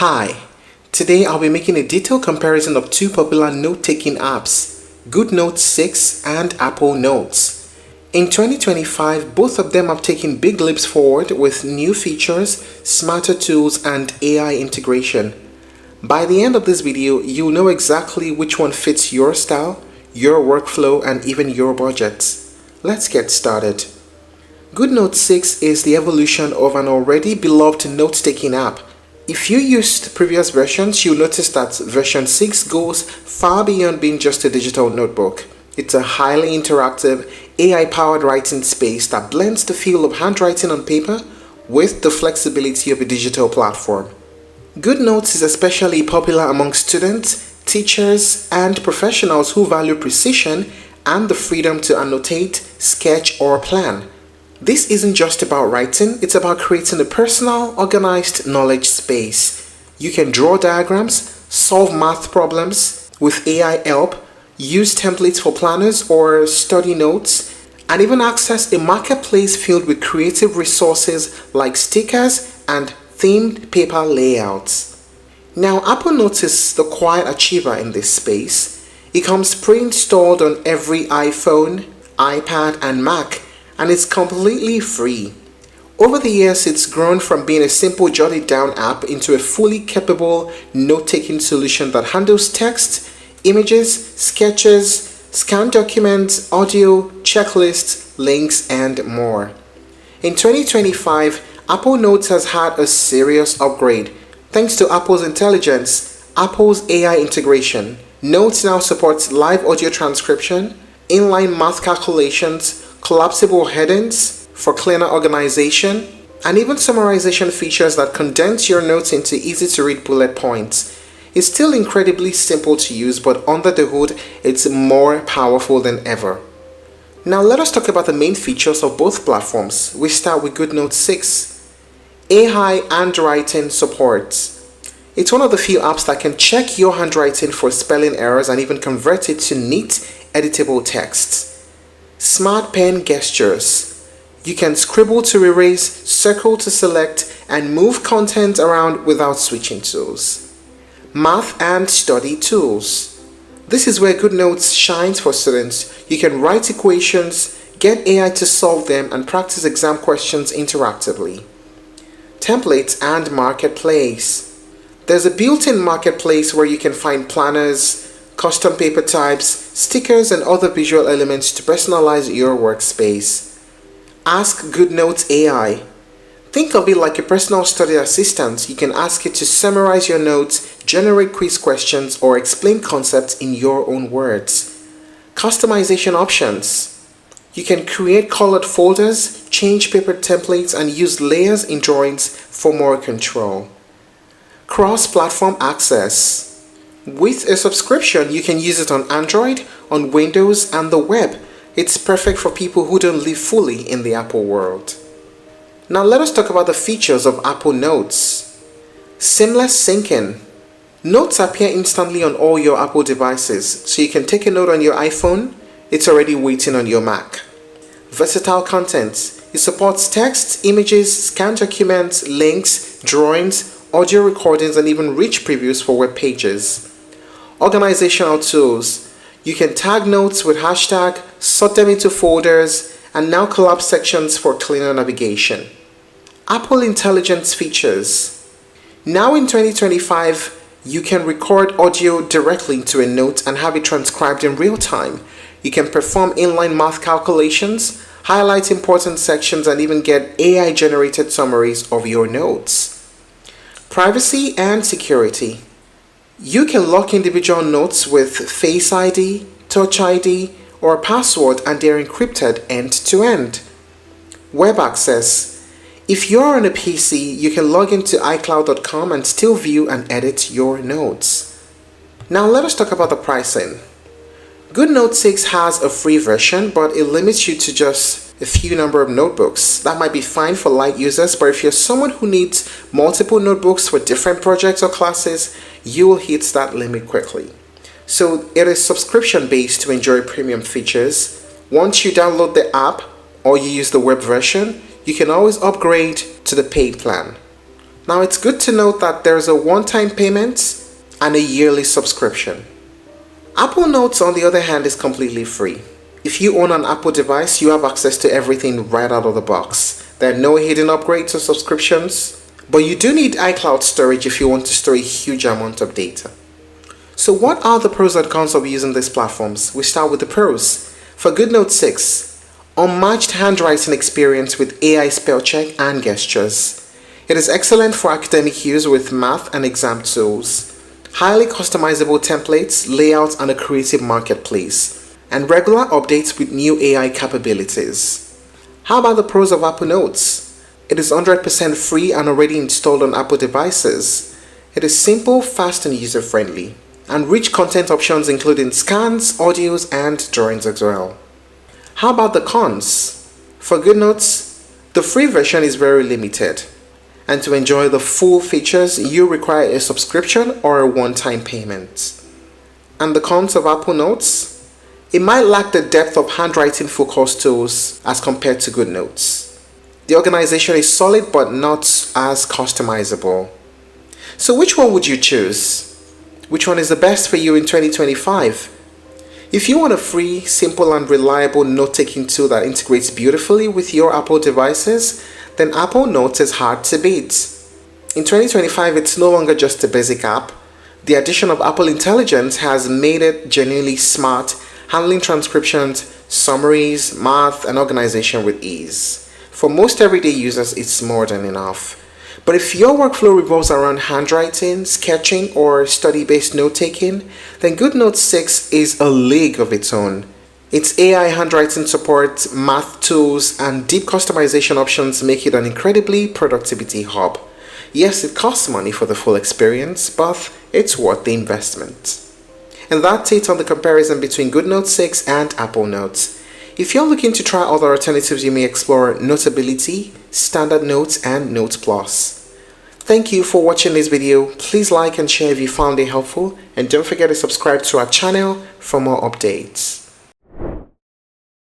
Hi, today I'll be making a detailed comparison of two popular note-taking apps, GoodNotes 6 and Apple Notes. In 2025, both of them have taken big leaps forward with new features, smarter tools, and AI integration. By the end of this video, you'll know exactly which one fits your style, your workflow, and even your budget. Let's get started. GoodNotes 6 is the evolution of an already beloved note-taking app. If you used previous versions, you'll notice that version 6 goes far beyond being just a digital notebook. It's a highly interactive, AI-powered writing space that blends the feel of handwriting on paper with the flexibility of a digital platform. GoodNotes is especially popular among students, teachers, and professionals who value precision and the freedom to annotate, sketch, or plan. This isn't just about writing, it's about creating a personal, organized knowledge space. You can draw diagrams, solve math problems with AI help, use templates for planners or study notes, and even access a marketplace filled with creative resources like stickers and themed paper layouts. Now, Apple Notes is the quiet achiever in this space. It comes pre-installed on every iPhone, iPad, and Mac, and it's completely free. Over the years, it's grown from being a simple jotted down app into a fully capable note-taking solution that handles text, images, sketches, scanned documents, audio, checklists, links, and more. In 2025, Apple Notes has had a serious upgrade. Thanks to Apple's intelligence, Apple's AI integration, Notes now supports live audio transcription, inline math calculations, collapsible headings for cleaner organization, and even summarization features that condense your notes into easy-to-read bullet points. It's still incredibly simple to use, but under the hood, it's more powerful than ever. Now let us talk about the main features of both platforms. We start with GoodNotes 6. AI handwriting support. It's one of the few apps that can check your handwriting for spelling errors and even convert it to neat, editable text. Smart pen gestures. You can scribble to erase, circle to select, and move content around without switching tools. Math and study tools. This is where GoodNotes shines for students. You can write equations, get AI to solve them, and practice exam questions interactively. Templates and marketplace. There's a built-in marketplace where you can find planners, custom paper types, stickers, and other visual elements to personalize your workspace. Ask GoodNotes AI. Think of it like a personal study assistant. You can ask it to summarize your notes, generate quiz questions, or explain concepts in your own words. Customization options. You can create colored folders, change paper templates, and use layers in drawings for more control. Cross-platform access. With a subscription, you can use it on Android, on Windows, and the web. It's perfect for people who don't live fully in the Apple world. Now let us talk about the features of Apple Notes. Seamless syncing. Notes appear instantly on all your Apple devices, so you can take a note on your iPhone, it's already waiting on your Mac. Versatile content. It supports text, images, scanned documents, links, drawings, audio recordings, and even rich previews for web pages. Organizational tools. You can tag notes with hashtag, sort them into folders, and now collapse sections for cleaner navigation. Apple Intelligence features. Now in 2025, you can record audio directly into a note and have it transcribed in real time. You can perform inline math calculations, highlight important sections, and even get AI-generated summaries of your notes. Privacy and security. You can lock individual notes with Face ID, Touch ID, or password, and they're encrypted end-to-end. Web access. If you're on a PC, you can log into iCloud.com and still view and edit your notes. Now let us talk about the pricing. GoodNotes 6 has a free version, but it limits you to just a few number of notebooks. That might be fine for light users, but if you're someone who needs multiple notebooks for different projects or classes, you will hit that limit quickly. So it is subscription based to enjoy premium features. Once you download the app or you use the web version, you can always upgrade to the paid plan. Now it's good to note that there's a one-time payment and a yearly subscription. Apple Notes, on the other hand, is completely free. If you own an Apple device, you have access to everything right out of the box. There are no hidden upgrades or subscriptions, but you do need iCloud storage if you want to store a huge amount of data. So what are the pros and cons of using these platforms? We start with the pros. For GoodNotes 6, unmatched handwriting experience with AI spell check and gestures. It is excellent for academic use with math and exam tools. Highly customizable templates, layouts, and a creative marketplace. And regular updates with new AI capabilities. How about the pros of Apple Notes? It is 100% free and already installed on Apple devices. It is simple, fast, and user-friendly. And rich content options including scans, audios, and drawings as well. How about the cons? For GoodNotes, the free version is very limited. And to enjoy the full features, you require a subscription or a one-time payment. And the cons of Apple Notes? It might lack the depth of handwriting focus tools as compared to GoodNotes. The organization is solid but not as customizable. So which one would you choose? Which one is the best for you in 2025? If you want a free, simple, and reliable note-taking tool that integrates beautifully with your Apple devices, then Apple Notes is hard to beat. In 2025, it's no longer just a basic app. The addition of Apple Intelligence has made it genuinely smart, handling transcriptions, summaries, math, and organization with ease. For most everyday users, it's more than enough. But if your workflow revolves around handwriting, sketching, or study-based note-taking, then GoodNotes 6 is a league of its own. Its AI handwriting support, math tools, and deep customization options make it an incredibly productivity hub. Yes, it costs money for the full experience, but it's worth the investment. And that's it on the comparison between GoodNotes 6 and Apple Notes. If you're looking to try other alternatives, you may explore Notability, Standard Notes, and Notes Plus. Thank you for watching this video. Please like and share if you found it helpful, and don't forget to subscribe to our channel for more updates.